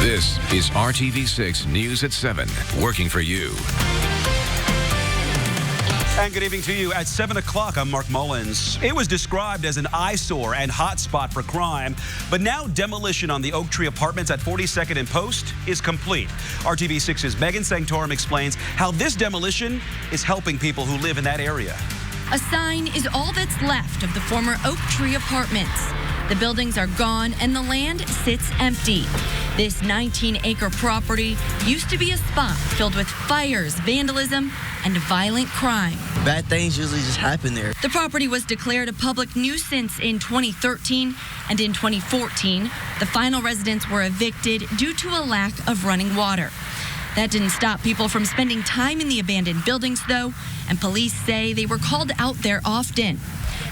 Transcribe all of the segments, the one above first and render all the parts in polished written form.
This is RTV6 News at 7, working for you. And good evening to you. At 7 o'clock, I'm Mark Mullins. It was described as an eyesore and hotspot for crime, but now demolition on the Oak Tree Apartments at 42nd and Post is complete. RTV6's Megan Sanctorum explains how this demolition is helping people who live in that area. A sign is all that's left of the former Oak Tree Apartments. The buildings are gone and the land sits empty. This 19-acre property used to be a spot filled with fires, vandalism, and violent crime. Bad things usually just happen there. The property was declared a public nuisance in 2013, and in 2014, the final residents were evicted due to a lack of running water. That didn't stop people from spending time in the abandoned buildings, though, and police say they were called out there often.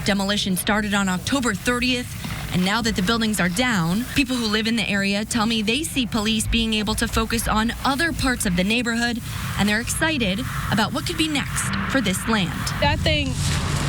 Demolition started on October 30th, and now that the buildings are down, people who live in the area tell me they see police being able to focus on other parts of the neighborhood, and they're excited about what could be next for this land. I think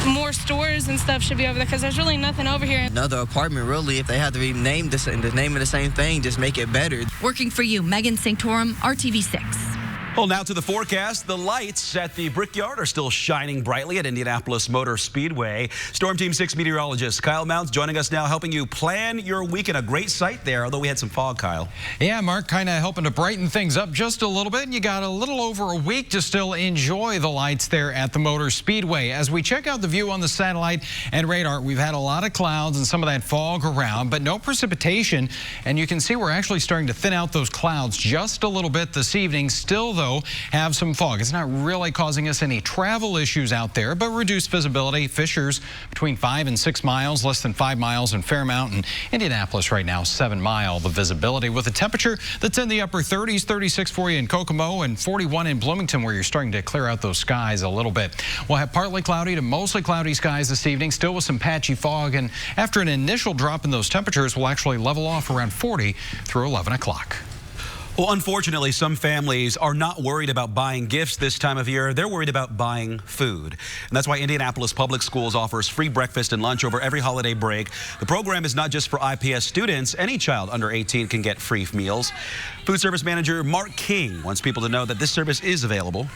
more stores and stuff should be over there because there's really nothing over here. Another apartment, really, if they have to rename the name of the same thing, just make it better. Working for you, Megan Sanctorum, RTV6. Well, now to the forecast. The lights at the Brickyard are still shining brightly at Indianapolis Motor Speedway. Storm Team 6 meteorologist Kyle Mounts joining us now, helping you plan your weekend. A great sight there, although we had some fog, Kyle. Yeah, Mark, kind of helping to brighten things up just a little bit. And you got a little over a week to still enjoy the lights there at the Motor Speedway. As we check out the view on the satellite and radar, we've had a lot of clouds and some of that fog around, but no precipitation. And you can see we're actually starting to thin out those clouds just a little bit this evening. Still, though, have some fog. It's not really causing us any travel issues out there, but reduced visibility. Fissures between 5 and 6 miles, less than 5 miles in Fairmount, and Indianapolis right now, 7 mile the visibility, with a temperature that's in the upper 30s, 36 for you in Kokomo and 41 in Bloomington, where you're starting to clear out those skies a little bit. We'll have partly cloudy to mostly cloudy skies this evening, still with some patchy fog, and after an initial drop in those temperatures, we'll actually level off around 40 through 11 o'clock. Well, unfortunately, some families are not worried about buying gifts this time of year. They're worried about buying food. And that's why Indianapolis Public Schools offers free breakfast and lunch over every holiday break. The program is not just for IPS students. Any child under 18 can get free meals. Food Service Manager Mark King wants people to know that this service is available.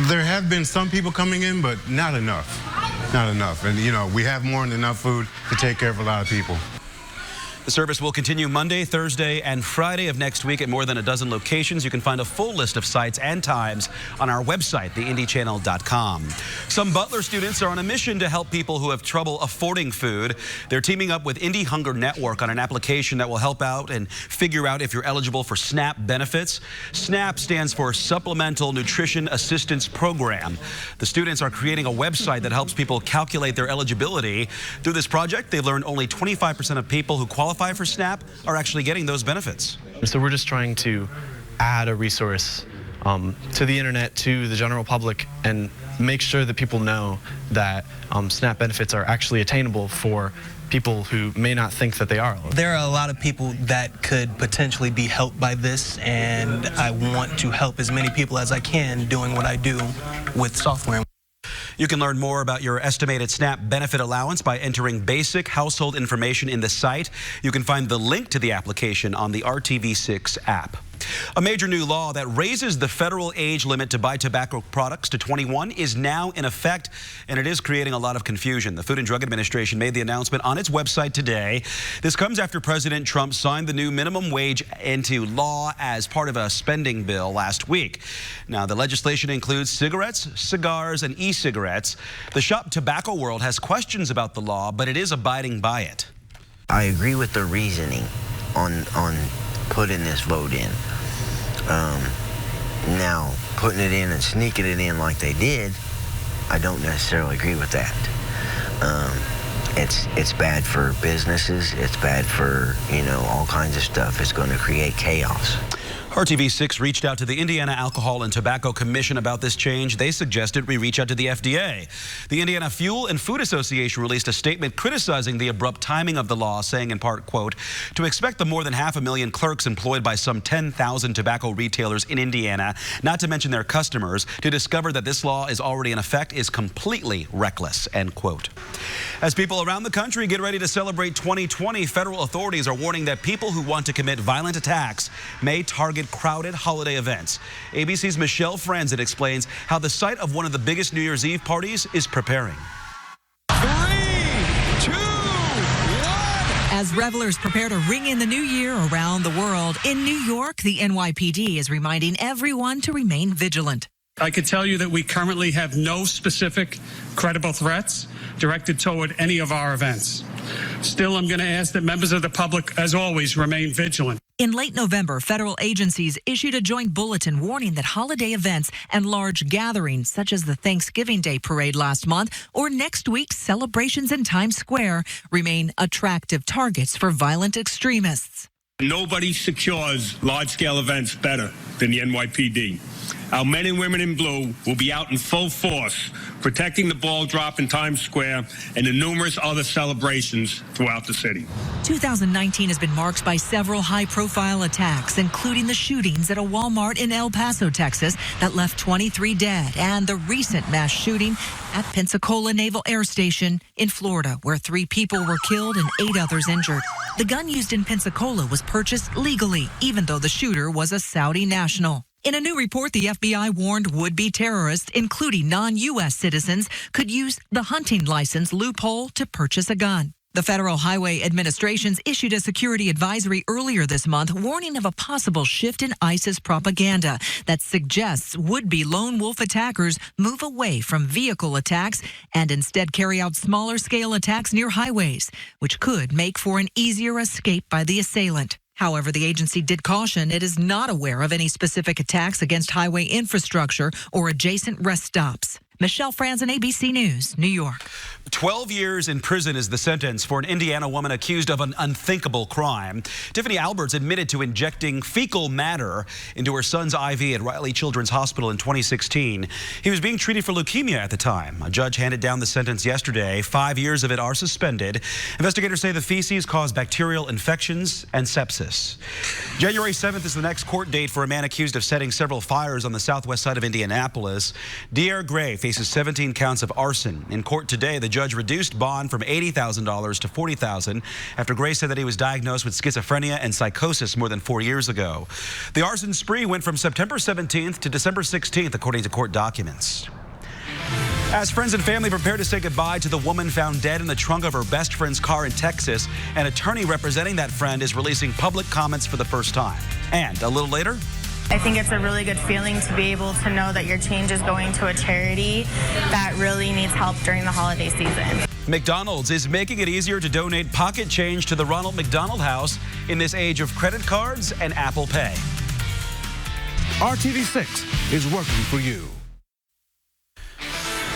There have been some people coming in, but not enough. Not enough. And, you know, we have more than enough food to take care of a lot of people. The service will continue Monday, Thursday, and Friday of next week at more than a dozen locations. You can find a full list of sites and times on our website, theindychannel.com. Some Butler students are on a mission to help people who have trouble affording food. They're teaming up with Indy Hunger Network on an application that will help out and figure out if you're eligible for SNAP benefits. SNAP stands for Supplemental Nutrition Assistance Program. The students are creating a website that helps people calculate their eligibility. Through this project, they've learned only 25% of people who qualify for SNAP are actually getting those benefits. So we're just trying to add a resource to the internet, to the general public, and make sure that people know that SNAP benefits are actually attainable for people who may not think that they are. There are a lot of people that could potentially be helped by this, and I want to help as many people as I can doing what I do with software. You can learn more about your estimated SNAP benefit allowance by entering basic household information in the site. You can find the link to the application on the RTV6 app. A major new law that raises the federal age limit to buy tobacco products to 21 is now in effect, and it is creating a lot of confusion. The Food and Drug Administration made the announcement on its website today. This comes after President Trump signed the new minimum wage into law as part of a spending bill last week. Now, the legislation includes cigarettes, cigars, and e-cigarettes. The shop tobacco world has questions about the law, but it is abiding by it. I agree with the reasoning on putting this vote in. Now, putting it in and sneaking it in like they did, I don't necessarily agree with that. It's bad for businesses. It's bad for, you know, all kinds of stuff. It's going to create chaos. RTV6 reached out to the Indiana Alcohol and Tobacco Commission about this change. They suggested we reach out to the FDA. The Indiana Fuel and Food Association released a statement criticizing the abrupt timing of the law, saying in part, quote, to expect the more than 500,000 clerks employed by some 10,000 tobacco retailers in Indiana, not to mention their customers, to discover that this law is already in effect is completely reckless, end quote. As people around the country get ready to celebrate 2020, federal authorities are warning that people who want to commit violent attacks may target crowded holiday events. ABC's Michelle Franzen explains how the site of one of the biggest New Year's Eve parties is preparing. 3, 2, 1. As revelers prepare to ring in the new year around the world, in New York, the NYPD is reminding everyone to remain vigilant. I can tell you that we currently have no specific credible threats directed toward any of our events. Still, I'm going to ask that members of the public, as always, remain vigilant. In late November, federal agencies issued a joint bulletin warning that holiday events and large gatherings, such as the Thanksgiving Day parade last month or next week's celebrations in Times Square, remain attractive targets for violent extremists. Nobody secures large-scale events better than the NYPD. Our men and women in blue will be out in full force, protecting the ball drop in Times Square and the numerous other celebrations throughout the city. 2019 has been marked by several high-profile attacks, including the shootings at a Walmart in El Paso, Texas, that left 23 dead, and the recent mass shooting at Pensacola Naval Air Station in Florida, where 3 people were killed and 8 others injured. The gun used in Pensacola was purchased legally, even though the shooter was a Saudi national. In a new report, the FBI warned would-be terrorists, including non-U.S. citizens, could use the hunting license loophole to purchase a gun. The Federal Highway Administration's issued a security advisory earlier this month warning of a possible shift in ISIS propaganda that suggests would-be lone wolf attackers move away from vehicle attacks and instead carry out smaller-scale attacks near highways, which could make for an easier escape by the assailant. However, the agency did caution it is not aware of any specific attacks against highway infrastructure or adjacent rest stops. Michelle Franzen, ABC News, New York. 12 years in prison is the sentence for an Indiana woman accused of an unthinkable crime. Tiffany Alberts admitted to injecting fecal matter into her son's IV at Riley Children's Hospital in 2016. He was being treated for leukemia at the time. A judge handed down the sentence yesterday. 5 years of it are suspended. Investigators say the feces caused bacterial infections and sepsis. January 7th is the next court date for a man accused of setting several fires on the southwest side of Indianapolis. Dier Gray faces 17 counts of arson. In court today, the judge reduced bond from $80,000 to $40,000 after Gray said that he was diagnosed with schizophrenia and psychosis more than 4 years ago. The arson spree went from September 17th to December 16th, according to court documents. As friends and family prepare to say goodbye to the woman found dead in the trunk of her best friend's car in Texas, an attorney representing that friend is releasing public comments for the first time. And a little later, I think it's a really good feeling to be able to know that your change is going to a charity that really needs help during the holiday season. McDonald's is making it easier to donate pocket change to the Ronald McDonald House in this age of credit cards and Apple Pay. RTV6 is working for you.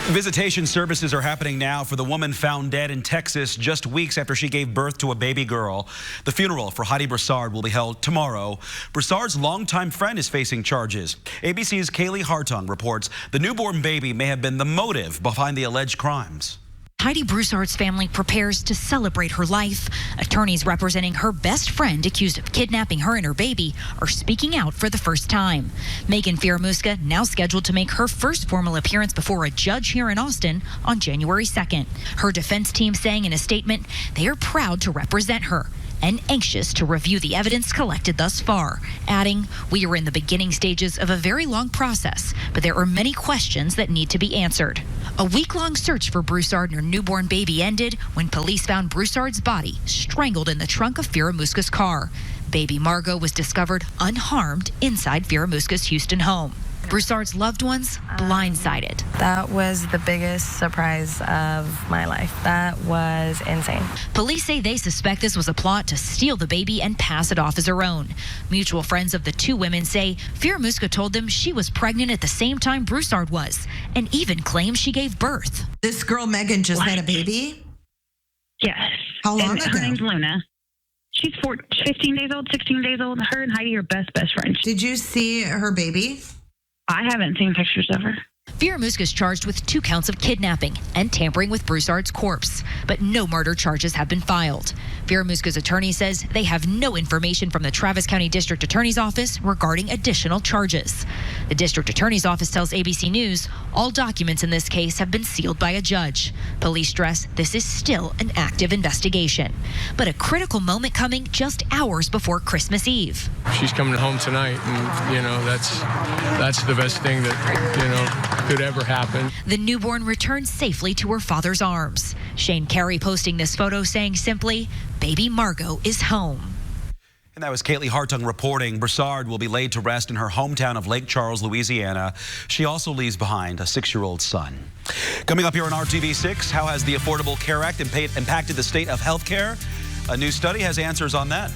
Visitation services are happening now for the woman found dead in Texas just weeks after she gave birth to a baby girl. The funeral for Heidi Broussard will be held tomorrow. Broussard's longtime friend is facing charges. ABC's Kaylee Hartung reports the newborn baby may have been the motive behind the alleged crimes. Heidi Broussard's family prepares to celebrate her life. Attorneys representing her best friend accused of kidnapping her and her baby are speaking out for the first time. Megan Fieramusca now scheduled to make her first formal appearance before a judge here in Austin on January 2nd. Her defense team saying in a statement they are proud to represent her and anxious to review the evidence collected thus far, adding, "We are in the beginning stages of a very long process, but there are many questions that need to be answered." A week-long search for Broussard and her newborn baby ended when police found Broussard's body strangled in the trunk of Fieramusca's car. Baby Margot was discovered unharmed inside Fieramusca's Houston home. Broussard's loved ones blindsided. That was the biggest surprise of my life. That was insane. Police say they suspect this was a plot to steal the baby and pass it off as her own. Mutual friends of the two women say Fieramusca told them she was pregnant at the same time Broussard was, and even claims she gave birth. This girl, Megan, just had a baby? Yes. How long ago? Her name's Luna. She's 15 days old, 16 days old. Her and Heidi are best friends. Did you see her baby? I haven't seen pictures of her. Firamuska is charged with 2 counts of kidnapping and tampering with Broussard's corpse, but no murder charges have been filed. Firamuska's attorney says they have no information from the Travis County District Attorney's Office regarding additional charges. The District Attorney's Office tells ABC News all documents in this case have been sealed by a judge. Police stress this is still an active investigation. But a critical moment coming just hours before Christmas Eve. She's coming home tonight, and, that's the best thing that, could ever happen. The newborn returned safely to her father's arms. Shane Carey posting this photo saying simply, baby Margot is home. And that was Kaylee Hartung reporting. Broussard will be laid to rest in her hometown of Lake Charles, Louisiana. She also leaves behind a 6-year-old son. Coming up here on RTV6, how has the Affordable Care Act impacted the state of health care? A new study has answers on that.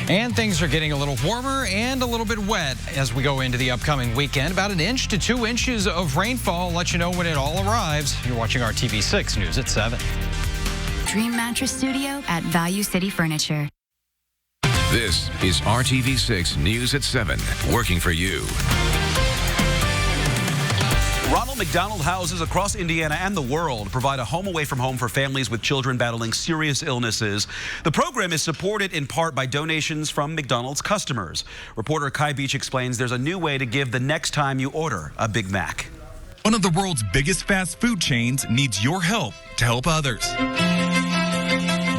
And things are getting a little warmer and a little bit wet as we go into the upcoming weekend. About 1 inch to 2 inches of rainfall. I'll let you know when it all arrives. You're watching RTV6 News at 7. Dream Mattress Studio at Value City Furniture. This is RTV6 News at 7, working for you. Ronald McDonald Houses across Indiana and the world provide a home away from home for families with children battling serious illnesses. The program is supported in part by donations from McDonald's customers. Reporter Kai Beach explains there's a new way to give the next time you order a Big Mac. One of the world's biggest fast food chains needs your help to help others.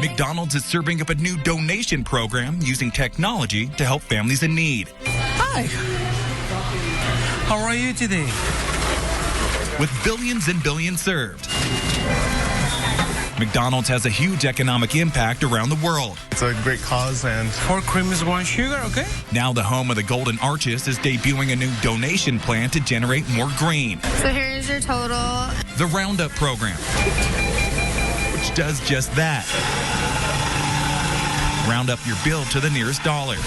McDonald's is serving up a new donation program using technology to help families in need. Hi. How are you today? With billions and billions served, McDonald's has a huge economic impact around the world. It's a great cause, and 4 cream is 1 sugar, okay? Now the home of the Golden Arches is debuting a new donation plan to generate more green. So here's your total. The Roundup program, which does just that. Round up your bill to the nearest dollar.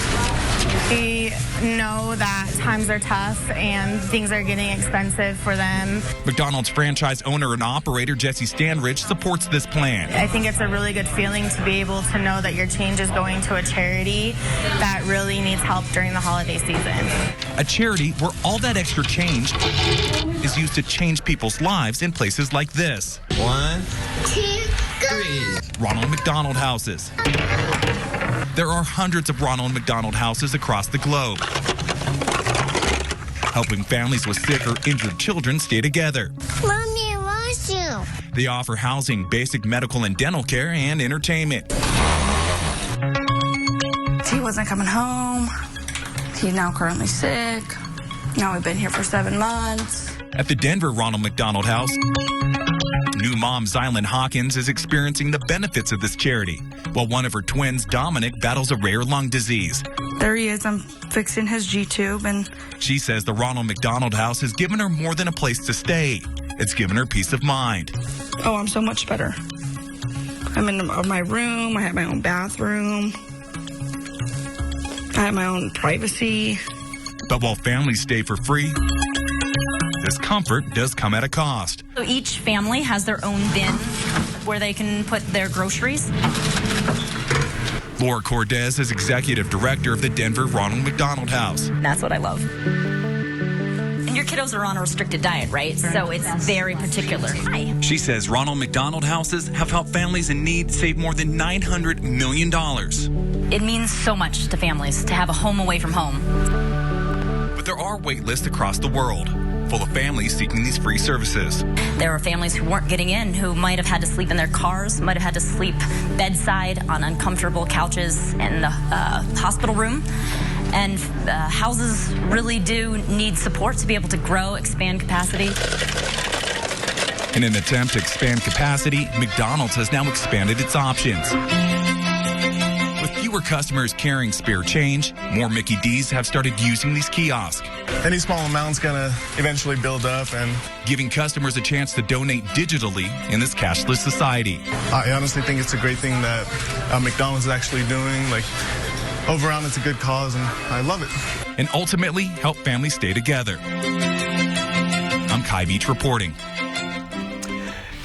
We know that times are tough and things are getting expensive for them. McDonald's franchise owner and operator Jesse Standridge supports this plan. I think it's a really good feeling to be able to know that your change is going to a charity that really needs help during the holiday season. A charity where all that extra change is used to change people's lives in places like this. 1, 2, 3. Ronald McDonald Houses. There are hundreds of Ronald McDonald Houses across the globe, helping families with sick or injured children stay together. Mommy, I want you. They offer housing, basic medical and dental care, and entertainment. He wasn't coming home. He's now currently sick. Now we've been here for 7 months. At the Denver Ronald McDonald House, new mom Zylan Hawkins is experiencing the benefits of this charity, while one of her twins, Dominic, battles a rare lung disease. There he is. I'm fixing his G-tube, and She says the Ronald McDonald House has given her more than a place to stay. It's given her peace of mind. oh, I'm so much better. I'm in my room. I have my own bathroom. I have my own privacy. But while families stay for free, this comfort does come at a cost. So each family has their own bin where they can put their groceries. Laura Cordes is executive director of the Denver Ronald McDonald House. That's what I love. And your kiddos are on a restricted diet, right? So it's very particular. Hi. She says Ronald McDonald Houses have helped families in need save more than $900 million. It means so much to families to have a home away from home. But there are wait lists across the world, full of families seeking these free services. There are families who weren't getting in, who might have had to sleep in their cars, might have had to sleep bedside on uncomfortable couches in the hospital room. And houses really do need support to be able to grow, expand capacity. In an attempt to expand capacity, McDonald's has now expanded its options. With fewer customers carrying spare change, more Mickey D's have started using these kiosks. Any small amount's gonna eventually build up, and giving customers a chance to donate digitally in this cashless society. I honestly think it's a great thing that McDonald's is actually doing. Like, overall, it's a good cause, and I love it. And ultimately help families stay together. I'm Kai Beach reporting.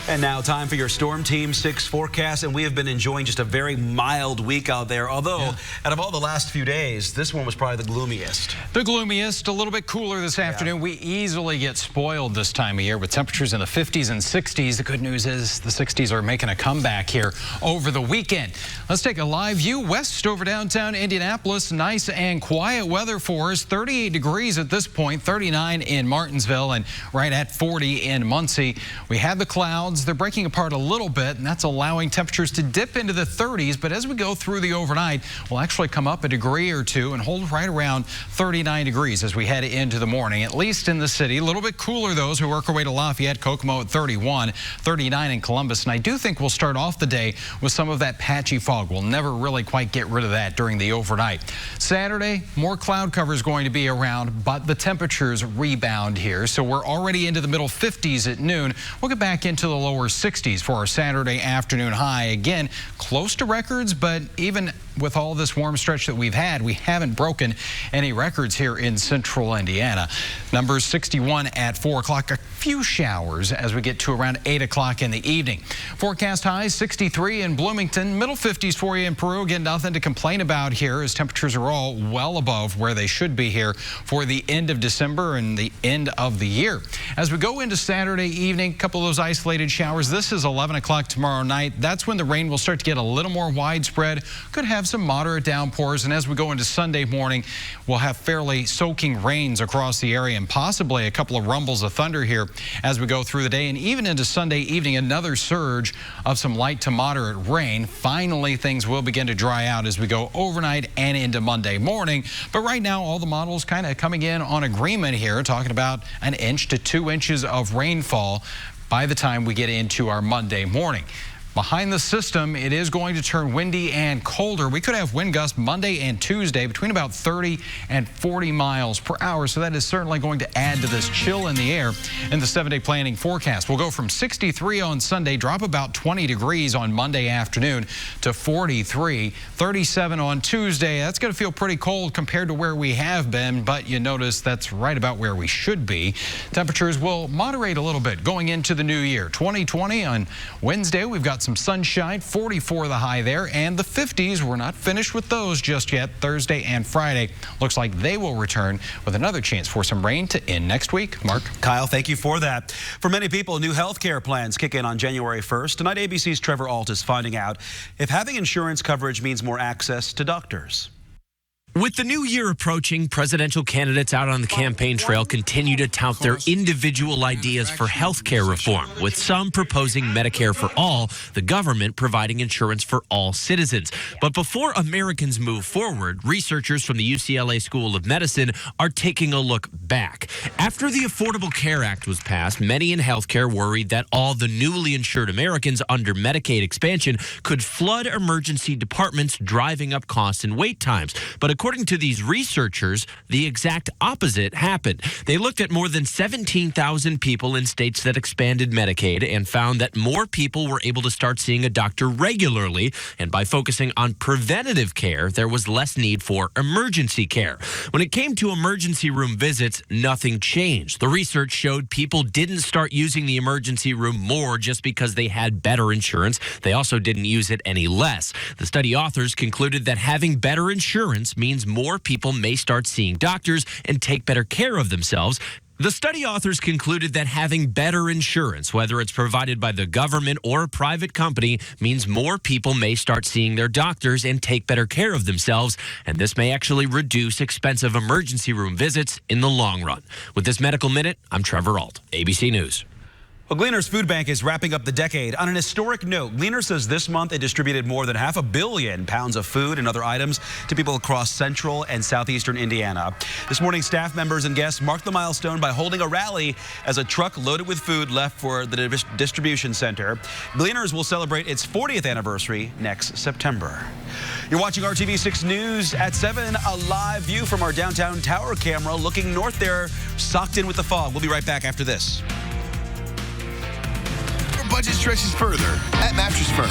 And now time for your Storm Team 6 forecast, and we have been enjoying just a very mild week out there, although out of all the last few days, this one was probably the gloomiest. The gloomiest, a little bit cooler this afternoon. We easily get spoiled this time of year with temperatures in the 50s and 60s. The good news is the 60s are making a comeback here over the weekend. Let's take a live view west over downtown Indianapolis. Nice and quiet weather for us. 38 degrees at this point, 39 in Martinsville, and right at 40 in Muncie. We have the clouds. They're breaking apart a little bit, and that's allowing temperatures to dip into the 30s. But as we go through the overnight, we'll actually come up a degree or two and hold right around 39 degrees as we head into the morning, at least in the city. A little bit cooler, those who work our way to Lafayette, Kokomo at 31, 39 in Columbus. And I do think we'll start off the day with some of that patchy fog. We'll never really quite get rid of that during the overnight. Saturday, more cloud cover is going to be around, but the temperatures rebound here. So we're already into the middle 50s at noon. We'll get back into the lower 60s for our Saturday afternoon high. Again, close to records, but even with all this warm stretch that we've had, we haven't broken any records here in central Indiana. Numbers 61 at 4 o'clock. A few showers as we get to around 8 o'clock in the evening. Forecast highs 63 in Bloomington, middle 50s for you in Peru. Again, nothing to complain about here as temperatures are all well above where they should be here for the end of December and the end of the year. As we go into Saturday evening, a couple of those isolated showers. This is 11 o'clock tomorrow night. That's when the rain will start to get a little more widespread. Could have some moderate downpours, and as we go into Sunday morning, we'll have fairly soaking rains across the area and possibly a couple of rumbles of thunder here as we go through the day. And even into Sunday evening, another surge of some light to moderate rain. Finally, things will begin to dry out as we go overnight and into Monday morning. But right now, all the models kind of coming in on agreement here, talking about 1 inch to 2 inches of rainfall by the time we get into our Monday morning. Behind the system, it is going to turn windy and colder. We could have wind gusts Monday and Tuesday between about 30 and 40 miles per hour. So that is certainly going to add to this chill in the air in the 7-day planning forecast. We'll go from 63 on Sunday, drop about 20 degrees on Monday afternoon to 43, 37 on Tuesday. That's going to feel pretty cold compared to where we have been, but you notice that's right about where we should be. Temperatures will moderate a little bit going into the new year. 2020 on Wednesday, we've got some sunshine, 44 the high there, and the 50s. We're not finished with those just yet. Thursday and Friday looks like they will return with another chance for some rain to end next week. Mark? Kyle, thank you for that. For many people, new health care plans kick in on January 1st. Tonight, ABC's Trevor Alt is finding out if having insurance coverage means more access to doctors. With the new year approaching, presidential candidates out on the campaign trail continue to tout their individual ideas for health care reform, with some proposing Medicare for all, the government providing insurance for all citizens. But before Americans move forward, researchers from the UCLA School of Medicine are taking a look back. After the Affordable Care Act was passed, many in healthcare worried that all the newly insured Americans under Medicaid expansion could flood emergency departments, driving up costs and wait times. But according to these researchers, the exact opposite happened. They looked at more than 17,000 people in states that expanded Medicaid and found that more people were able to start seeing a doctor regularly. And by focusing on preventative care, there was less need for emergency care. When it came to emergency room visits, nothing changed. The research showed people didn't start using the emergency room more just because they had better insurance. They also didn't use it any less. The study authors concluded that having better insurance means more people may start seeing doctors and take better care of themselves. The study authors concluded that having better insurance, whether it's provided by the government or a private company, means more people may start seeing their doctors and take better care of themselves, and this may actually reduce expensive emergency room visits in the long run. With this Medical Minute, I'm Trevor Alt, ABC News. Well, Gleaner's Food Bank is wrapping up the decade. On an historic note, Gleaner says this month it distributed more than 500 million pounds of food and other items to people across central and southeastern Indiana. This morning, staff members and guests marked the milestone by holding a rally as a truck loaded with food left for the distribution center. Gleaner's will celebrate its 40th anniversary next September. You're watching RTV6 News at 7, a live view from our downtown tower camera looking north there, socked in with the fog. We'll be right back after this. Budget stretches further at Mattress Firm.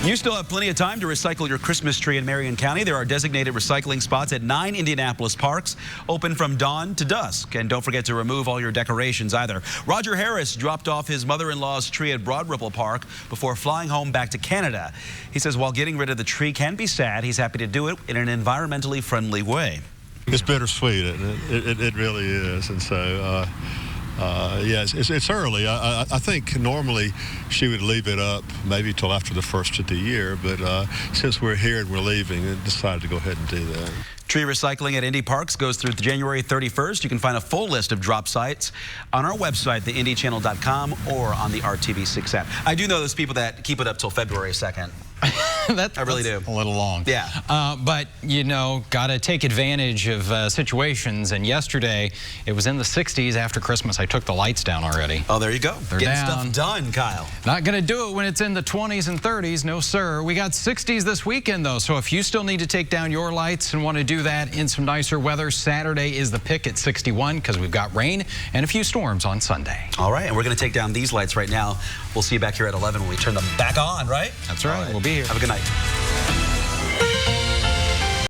You still have plenty of time to recycle your Christmas tree in Marion County. There are designated recycling spots at 9 Indianapolis parks, open from dawn to dusk. And don't forget to remove all your decorations either. Roger Harris dropped off his mother-in-law's tree at Broad Ripple Park before flying home back to Canada. He says while getting rid of the tree can be sad, he's happy to do it in an environmentally friendly way. It's bittersweet, isn't it? It really is. And so, yes, it's early. I think normally she would leave it up maybe till after the first of the year, but since we're here and we're leaving, I decided to go ahead and do that. Tree recycling at Indy Parks goes through January 31st. You can find a full list of drop sites on our website, theindychannel.com, or on the RTV6 app. I do know those people that keep it up till February 2nd. I really do. A little long. Yeah. But, you know, got to take advantage of situations. And yesterday, it was in the 60s after Christmas. I took the lights down already. Oh, there you go. They're Getting down. stuff done, Kyle. Not going to do it when it's in the 20s and 30s. No, sir. We got 60s this weekend, though. So if you still need to take down your lights and want to do that in some nicer weather, Saturday is the pick at 61 because we've got rain and a few storms on Sunday. All right. And we're going to take down these lights right now. We'll see you back here at 11 when we turn them back on, right? That's right. We'll be here. Have a good night.